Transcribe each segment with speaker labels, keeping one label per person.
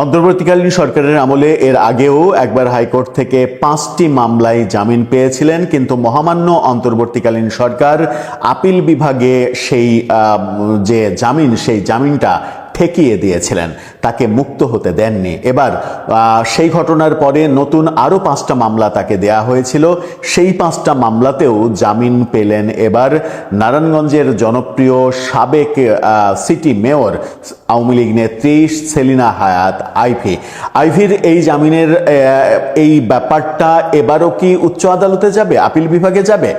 Speaker 1: অন্তর্বর্তীকালীন সরকারের আমলে এর আগেও একবার হাইকোর্ট থেকে 5টি মামলায় জামিন পেয়েছিলেন, কিন্তু মহামান্য অন্তর্বর্তীকালীন সরকার আপিল বিভাগে সেই সেই জামিনটা ঠেকিয়ে দিয়েছিলেন, তাকে মুক্ত হতে দেননি। এবার সেই ঘটনার পরে নতুন আরও 5টা মামলা তাকে দেয়া হয়েছিল, সেই 5টা মামলাতেও জামিন পেলেন এবার নারায়ণগঞ্জের জনপ্রিয় সাবেক সিটি মেয়র আওয়ামী লীগ নেত্রী সেলিনা হায়াৎ আইভীর এই জামিনের এই ব্যাপারটা এবারও কি উচ্চ আদালতে যাবে, আপিল বিভাগে যাবে,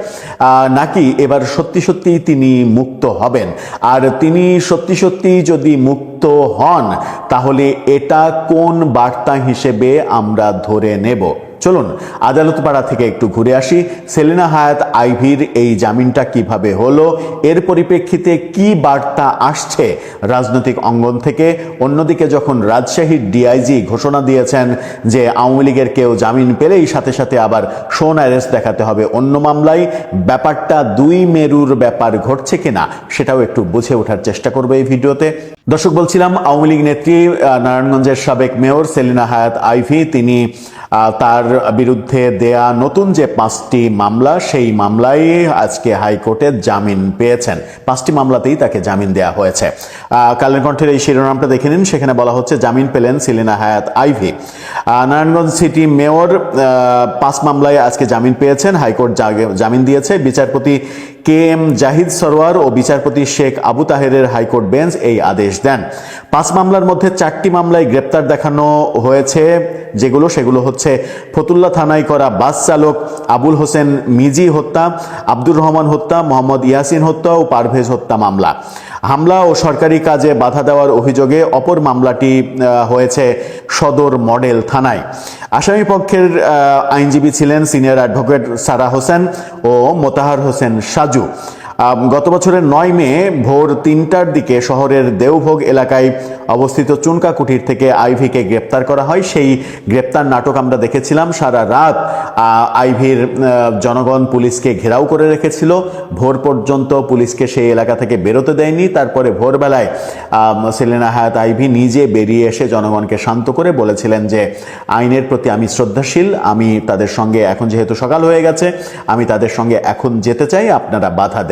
Speaker 1: নাকি এবার সত্যি সত্যি তিনি মুক্ত হবেন? আর তিনি সত্যি সত্যি যদি মুক্ত হন তাহলে এটা কোন বার্তা হিসেবে আমরা ধরে নেব? চলুন আদালত পাড়া থেকে একটু ঘুরে আসি। সেলিনা হায়াৎ আইভীর এই জামিনটা কিভাবে হলো, এর পরিপ্রেক্ষিতে কি বার্তা আসছে রাজনৈতিক অঙ্গন থেকে? অন্যদিকে যখন রাজশাহীর ডিআইজি ঘোষণা দিয়েছেন যে আওয়ামী লীগের কেউ জামিন পেলেই সাথে সাথে আবার শোন অ্যারেস্ট দেখাতে হবে অন্য মামলায়, ব্যাপারটা দুই মেরুর ব্যাপার ঘটছে কিনা সেটাও একটু বুঝে ওঠার চেষ্টা করবো এই ভিডিওতে। দর্শক, বলছিলাম আওয়ামী লীগ নেত্রী নারায়ণগঞ্জের সাবেক মেয়র সেলিনা হায়াৎ আইভী, তিনি তার বিরুদ্ধে দেয়া নতুন যে 5টি মামলা, সেই মামলায় আজকে হাইকোর্টে জামিন পেয়েছেন। 5টি মামলাতেই তাকে জামিন দেয়া হয়েছে। কালের কণ্ঠের এই শিরোনামটা দেখে নিন, সেখানে বলা হচ্ছে জামিন পেলেন সেলিনা হায়াৎ আইভী। নারায়ণগঞ্জ সিটি মেয়র 5 মামলায় আজকে জামিন পেয়েছেন, হাইকোর্ট জামিন দিয়েছে। বিচারপতি KM জাহিদ সরওয়ার ও বিচারপতি শেখ আবু তাহেরের হাইকোর্ট বেঞ্চ এই আদেশ দেন। 5 মামলার মধ্যে 4টি মামলায় গ্রেপ্তার দেখানো হয়েছে, সেগুলো হচ্ছে ফতুল্লা থানায় করা বাস চালক আবুল হোসেন মিজি হত্যা, আব্দুর রহমান হত্যা, মোহাম্মদ ইয়াসিন হত্যা ও পারভেজ হত্যা মামলা। হামলা ও সরকারি কাজে বাধা দেওয়ার অভিযোগে অপর মামলাটি হয়েছে সদর মডেল থানায়। আসামি পক্ষের আইনজীবী ছিলেন সিনিয়র অ্যাডভোকেট সারা হোসেন ও মোতাহার হোসেন সাজু। গত বছরের 9 মে ভোর 3টার দিকে শহরের দেওভোগ এলাকায় অবস্থিত চুনকা কুঠির থেকে আইভীকে গ্রেপ্তার করা হয়। সেই গ্রেপ্তার নাটক আমরা দেখেছিলাম। সারা রাত আইভীর জনগণ পুলিশকে ঘেরাও করে রেখেছিল, ভোর পর্যন্ত পুলিশকে সেই এলাকা থেকে বেরোতে দেয়নি। তারপরে ভোরবেলায় সেলিনা হায়াৎ আইভী নিজে বেরিয়ে এসে জনগণকে শান্ত করে বলেছিলেন যে আইনের প্রতি আমি শ্রদ্ধাশীল, আমি তাদের সঙ্গে এখন যেহেতু সকাল হয়ে গেছে আমি তাদের সঙ্গে এখন যেতে চাই, আপনারা বাধা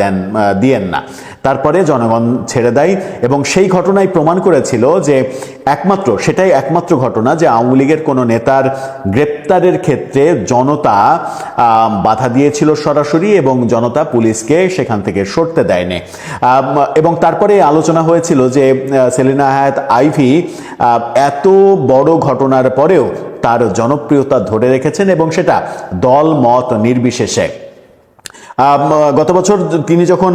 Speaker 1: দিয়েন না। তারপরে জনগণ ছেড়ে দেয় এবং সেই ঘটনায় প্রমাণ করেছিল যে সেটাই একমাত্র ঘটনা যে আওয়ামী লীগের কোনো নেতার গ্রেপ্তারের ক্ষেত্রে জনতা বাধা দিয়েছিল সরাসরি এবং জনতা পুলিশকে সেখান থেকে সরতে দেয়নি। এবং তারপরে আলোচনা হয়েছিল যে সেলিনা হায়াৎ আইভী এত বড় ঘটনার পরেও তার জনপ্রিয়তা ধরে রেখেছেন এবং সেটা দল মত নির্বিশেষে। গত বছর তিনি যখন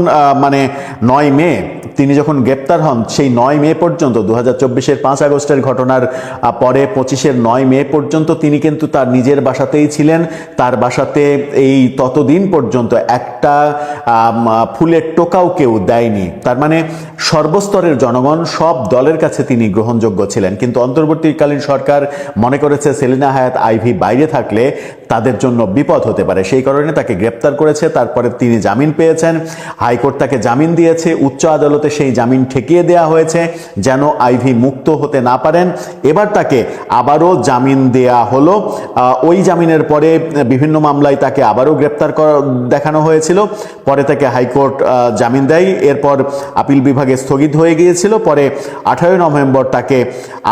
Speaker 1: 9 মে তিনি যখন গ্রেপ্তার হন, সেই 9 মে পর্যন্ত 2024-এর 5 আগস্টের ঘটনার পরে 25-এর 9 মে পর্যন্ত তিনি কিন্তু তার নিজের বাসাতেই ছিলেন। তার বাসাতে এই ততদিন পর্যন্ত একটা ফুলের টোকাও কেউ দেয়নি। তার মানে সর্বস্তরের জনগণ, সব দলের কাছে তিনি গ্রহণযোগ্য ছিলেন। কিন্তু অন্তর্বর্তীকালীন সরকার মনে করেছে সেলিনা হায়াৎ আইভী বাইরে থাকলে তাদের জন্য বিপদ হতে পারে, সেই কারণে তাকে গ্রেপ্তার করেছে। তারপরে তিনি জামিন পেয়েছেন, হাইকোর্ট তাকে জামিন দিয়েছে, উচ্চ আদালতে সেই জামিন ঠেকিয়ে দেওয়া হয়েছে যেন আইভী মুক্ত হতে না পারেন। এবার তাকে আবারও জামিন দেয়া হলো। ওই জামিনের পরে বিভিন্ন মামলায় তাকে আবারও গ্রেপ্তার দেখানো হয়েছিল, পরে তাকে হাইকোর্ট জামিন দেয়। এরপর আপিল বিভাগে স্থগিত হয়ে গিয়েছিল, পরে 18 নভেম্বর তাকে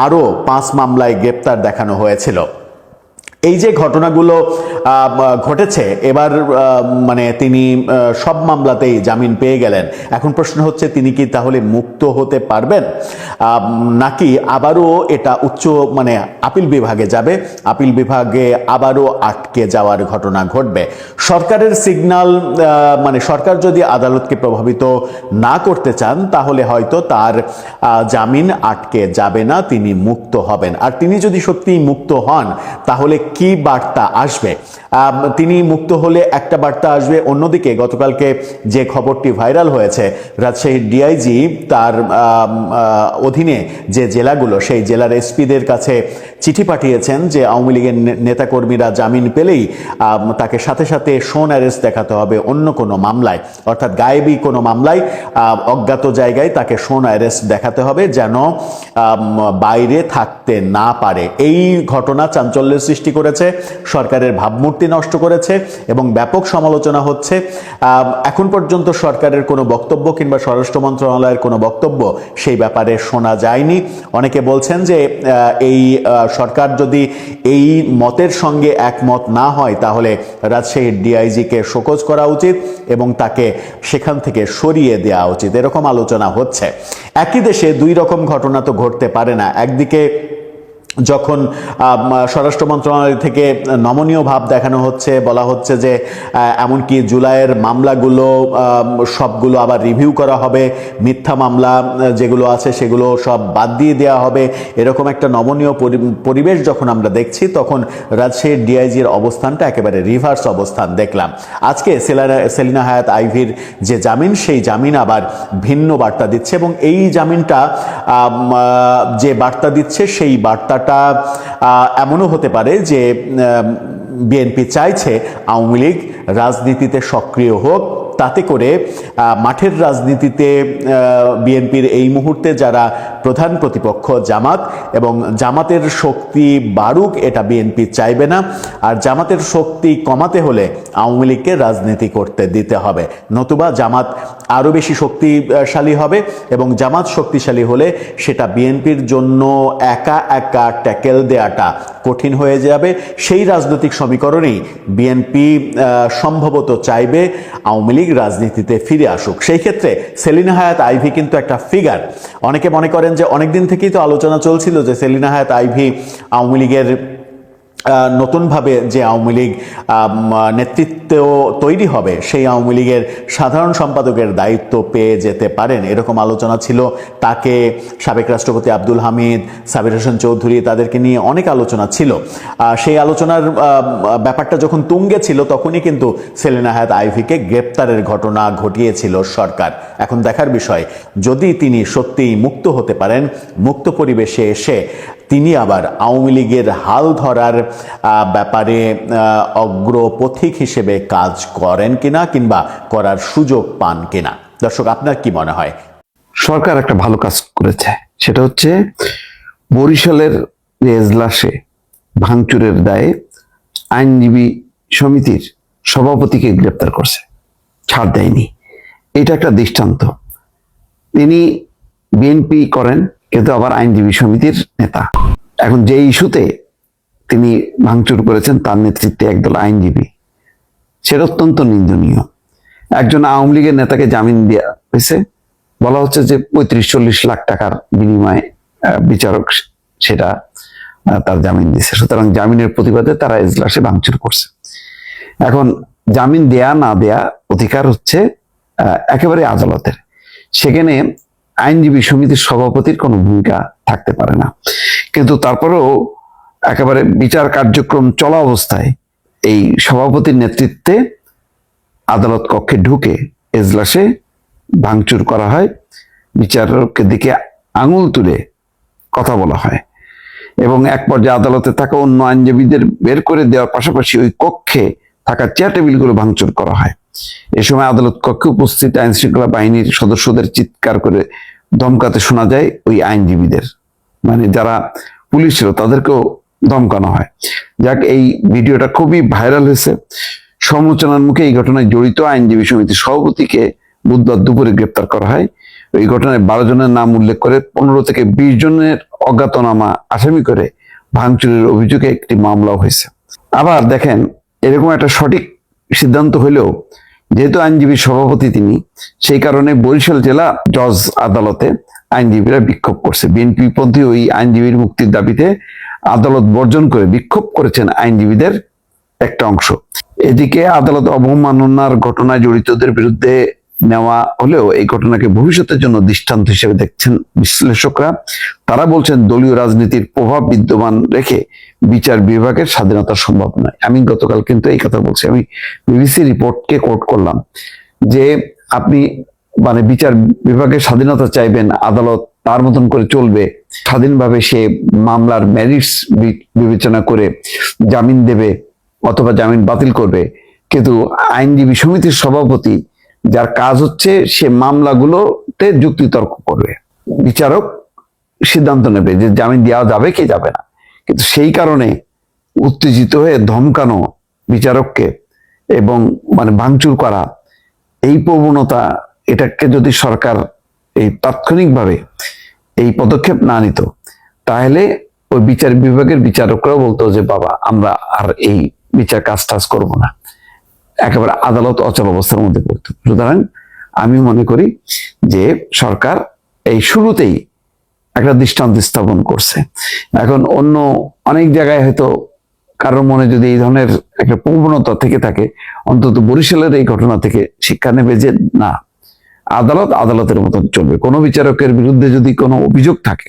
Speaker 1: আরও 5 মামলায় গ্রেপ্তার দেখানো হয়েছিল। এই যে ঘটনাগুলো ঘটেছে, এবার তিনি সব মামলাতেই জামিন পেয়ে গেলেন। এখন প্রশ্ন হচ্ছে তিনি কি তাহলে মুক্ত হতে পারবেন, নাকি আবারও এটা আপিল বিভাগে যাবে, আপিল বিভাগে আবারও আটকে যাওয়ার ঘটনা ঘটবে? সরকারের সিগন্যাল সরকার যদি আদালতকে প্রভাবিত না করতে চান তাহলে হয়তো তার জামিন আটকে যাবে না, তিনি মুক্ত হবেন। আর তিনি যদি সত্যিই মুক্ত হন তাহলে কি বার্তা আসবে? তিনি মুক্ত হলে একটা বার্তা আসবে। অন্যদিকে গতকালকে যে খবরটি ভাইরাল হয়েছে, রাজশাহীর ডিআইজি তার অধীনে যে জেলাগুলো, সেই জেলার এসপিদের কাছে চিঠি পাঠিয়েছেন যে আওয়ামী লীগের নেতাকর্মীরা জামিন পেলেই তাকে সাথে সাথে শোন অ্যারেস্ট দেখাতে হবে অন্য কোনো মামলায়, অর্থাৎ গায়েবী কোনো মামলায় অজ্ঞাত জায়গায় তাকে শোন অ্যারেস্ট দেখাতে হবে, যেন বাইরে থাকতে না পারে। এই ঘটনা চাঞ্চল্যের সৃষ্টি করেছে, সরকারের ভাবমূর্তি নষ্ট করেছে এবং ব্যাপক সমালোচনা হচ্ছে। এখন পর্যন্ত সরকারের কোনো বক্তব্য কিংবা স্বরাষ্ট্র মন্ত্রণালয়ের কোনো বক্তব্য সেই ব্যাপারে শোনা যায়নি। অনেকে বলছেন যে এই সরকার যদি এই মতের সঙ্গে একমত না হয় তাহলে রাজশাহীর ডিআইজিকে শোকজ করা উচিত এবং তাকে সেখান থেকে সরিয়ে দেওয়া উচিত, এরকম আলোচনা হচ্ছে। একই দেশে দুই রকম ঘটনা তো ঘটতে পারে না। একদিকে যখন স্বরাষ্ট্র মন্ত্রণালয় থেকে নমনীয় ভাব দেখানো হচ্ছে, বলা হচ্ছে যে এমনকি জুলাইয়ের মামলাগুলো সবগুলো আবার রিভিউ করা হবে, মিথ্যা মামলা যেগুলো আছে সেগুলো সব বাদ দিয়ে দেওয়া হবে, এরকম একটা নমনীয় পরিবেশ যখন আমরা দেখছি, তখন রাজশাহীর ডিআইজির অবস্থানটা একেবারে রিভার্স অবস্থান দেখলাম। আজকে সেলিনা হায়াৎ আইভীর যে জামিন, সেই জামিন আবার ভিন্ন বার্তা দিচ্ছে এবং এই জামিনটা যে বার্তা দিচ্ছে সেই বার্তা এমনও হতে পারে যে বিএনপি চাইছে আওয়ামী লীগ রাজনীতিতে সক্রিয় হোক, তাতে করে মাঠের রাজনীতিতে বিএনপির এই মুহূর্তে যারা প্রধান প্রতিপক্ষ জামাত, এবং জামাতের শক্তি বাড়ুক এটা বিএনপি চাইবে না। আর জামাতের শক্তি কমাতে হলে আওয়ামী লীগকে রাজনীতি করতে দিতে হবে, নতুবা জামাত আরও বেশি শক্তিশালী হবে এবং জামাত শক্তিশালী হলে সেটা বিএনপির জন্য একা একা ট্যাকেল দেওয়াটা কঠিন হয়ে যাবে। সেই রাজনৈতিক সমীকরণেই বিএনপি সম্ভবত চাইবে আওয়ামী লীগ রাজনীতিতে ফিরে আসুক। সেই ক্ষেত্রে সেলিনা হায়াৎ আইভী কিন্তু একটা ফিগার। অনেকে মনে করেন যে অনেকদিন থেকেই তো আলোচনা চলছিল যে সেলিনা হায়াৎ আইভী আওয়ামী লীগের নতুনভাবে যে আওয়ামী লীগ নেতৃত্ব তৈরি হবে সেই আওয়ামী লীগের সাধারণ সম্পাদকের দায়িত্ব পেয়ে যেতে পারেন, এরকম আলোচনা ছিল। তাকে সাবেক রাষ্ট্রপতি আব্দুল হামিদ, সাবির হোসেন চৌধুরী, তাদেরকে নিয়ে অনেক আলোচনা ছিল। সেই আলোচনার ব্যাপারটা যখন তুঙ্গে ছিল তখনই কিন্তু সেলিনা হায়াৎ আইভীকে গ্রেপ্তারের ঘটনা ঘটিয়েছিল সরকার। এখন দেখার বিষয়, যদি তিনি সত্যিই মুক্ত হতে পারেন, মুক্ত পরিবেশে এসে তিনি আবার আওয়ামী লীগের হাল ধরার ব্যাপারে অগ্রপথিক হিসেবে কাজ করেন কিনা কিংবা করার সুযোগ পান কিনা। দর্শক, আপনার কি মনে হয়?
Speaker 2: সরকার একটা ভালো কাজ করেছে, সেটা হচ্ছে বরিশালের এজলাসে ভাঙচুরের দায়ে আইনজীবী সমিতির সভাপতিকে গ্রেপ্তার করছে, ছাড় দেয়নি। এটা একটা দৃষ্টান্ত। তিনি বিএনপি করেন কিন্তু আবার আইনজীবী সমিতির নেতা। এখন যে ইস্যুতে তিনি ভাঙচুর করেছেন তার নেতৃত্বে একদল আইনজীবী, সেটা অত্যন্ত নিন্দনীয়। একজন আওয়ামী লীগের নেতাকে জামিন দেওয়া হয়েছে, বলা হচ্ছে যে 35-40 লাখ টাকার বিনিময়ে বিচারক সেটা তার জামিন দিয়েছে। সুতরাং জামিনের প্রতিবাদে তারা এজলাসে ভাঙচুর করছে। এখন জামিন দেয়া না দেয়া অধিকার হচ্ছে একেবারে আদালতের, সেখানে আইনজীবী সমিতির সভাপতির কোনো ভূমিকা থাকতে পারে না। কিন্তু তারপরেও একেবারে বিচার কার্যক্রম চলা অবস্থায় এই সভাপতির নেতৃত্বে আদালত কক্ষে ঢুকে এজলাসে ভাঙচুর করা হয়, বিচারকের দিকে আঙুল তুলে কথা বলা হয় এবং এক পর্যায়ে আদালতে থাকা অন্য আইনজীবীদের বের করে দেওয়ার পাশাপাশি ওই কক্ষে থাকা চেয়ার টেবিলগুলো ভাঙচুর করা হয়। এ সময় আদালত কক্ষে উপস্থিত আইন শৃঙ্খলা বাহিনীর সদস্যদের চিৎকার করে ধমকাতে শোনা যায় ওই আইনজীবীদের, মানে যারা পুলিশ ছিল তাদেরকেও ধমকানো হয়। যাক, এই ভিডিওটা খুবই ভাইরাল হয়েছে। সমালোচনার মুখে এই ঘটনায় জড়িত আইনজীবী সমিতির সভাপতিকে বুধবার দুপুরে গ্রেপ্তার করা হয়। এই ঘটনায় 12 জনের নাম উল্লেখ করে 15 থেকে 20 জনের অজ্ঞাতনামা আসামি করে ভাঙচুরের অভিযোগে একটি মামলাও হয়েছে। আবার দেখেন, এরকম একটা সঠিক সিদ্ধান্ত হলেও যেহেতু আইনজীবী সভাপতি তিনি, সেই কারণে বরিশাল জেলা জজ আদালতে আইনজীবীরা বিক্ষোভ করছে। বিএনপি পন্থী ওই আইনজীবীর মুক্তির দাবিতে আদালত বর্জন করে বিক্ষোভ করেছেন আইনজীবীদের একটা অংশ। এদিকে আদালত অবমাননার ঘটনায় জড়িতদের বিরুদ্ধে নেওয়া হলেও এই ঘটনাকে ভবিষ্যতের জন্য দৃষ্টান্ত হিসেবে দেখছেন বিশ্লেষকরা। তারা বলছেন দলীয় রাজনীতির প্রভাব বিদ্যমান রেখে বিচার বিভাগের স্বাধীনতা সম্ভব নয়। আমি গতকাল কিন্তু এই কথা বলছি, আমি বিবিসি রিপোর্টকে কোট করলাম যে আপনি মানে বিচার বিভাগের স্বাধীনতা চাইবেন, আদালত তার মতন করে চলবে, স্বাধীনভাবে সে মামলার ম্যারিটস বিবেচনা করে জামিন দেবে অথবা জামিন বাতিল করবে, কিন্তু আইনজীবী সমিতির সভাপতি যার কাজ হচ্ছে সে মামলাগুলোতে যুক্তিতর্ক করবে, বিচারক সিদ্ধান্ত নেবে যে জামিন দেওয়া যাবে কি যাবে না। কিন্তু সেই কারণে উত্তেজিত হয়ে ধমকানো বিচারককে এবং মানে ভাঙচুর করা, এই প্রবণতা, এটাকে যদি সরকার এই তাৎক্ষণিকভাবে এই পদক্ষেপ না নিত তাহলে ওই বিচার বিভাগের বিচারকরাও বলতো যে বাবা আমরা আর এই বিচার কাজ টাজ করবো না, একেবারে আদালত অচল অবস্থার মধ্যে পড়তো। সুতরাং আমি মনে করি যে সরকার এই শুরুতেই একটা দৃষ্টান্ত স্থাপন করছে। এখন অন্য অনেক জায়গায় হয়তো কারোর মনে যদি এই ধরনের একটা প্রবণতা থেকে থাকে, অন্তত বরিশালের এই ঘটনা থেকে শিক্ষা নেবে যে না, আদালত আদালতের মতন চলবে। কোনো বিচারকের বিরুদ্ধে যদি কোনো অভিযোগ থাকে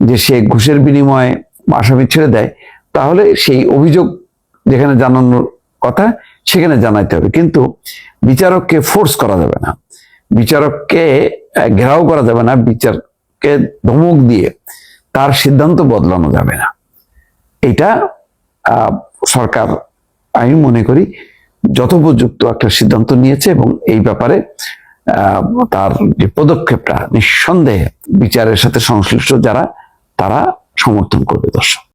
Speaker 2: যে সে ঘুষের বিনিময়ে আসামি ছেড়ে দেয়, তাহলে সেই অভিযোগ যেখানে জানানোর কথা সেখানে জানাইতে হবে, কিন্তু বিচারককে ফোর্স করা যাবে না, বিচারককে ঘেরাও করা যাবে না, বিচারকে ধমক দিয়ে তার সিদ্ধান্ত বদলানো যাবে না। এটা সরকার আমি মনে করি যথোপযুক্ত একটা সিদ্ধান্ত নিয়েছে এবং এই ব্যাপারে তার যে পদক্ষেপটা নিঃসন্দেহে বিচারের সাথে সংশ্লিষ্ট যারা তারা সমর্থন করবে। দর্শক।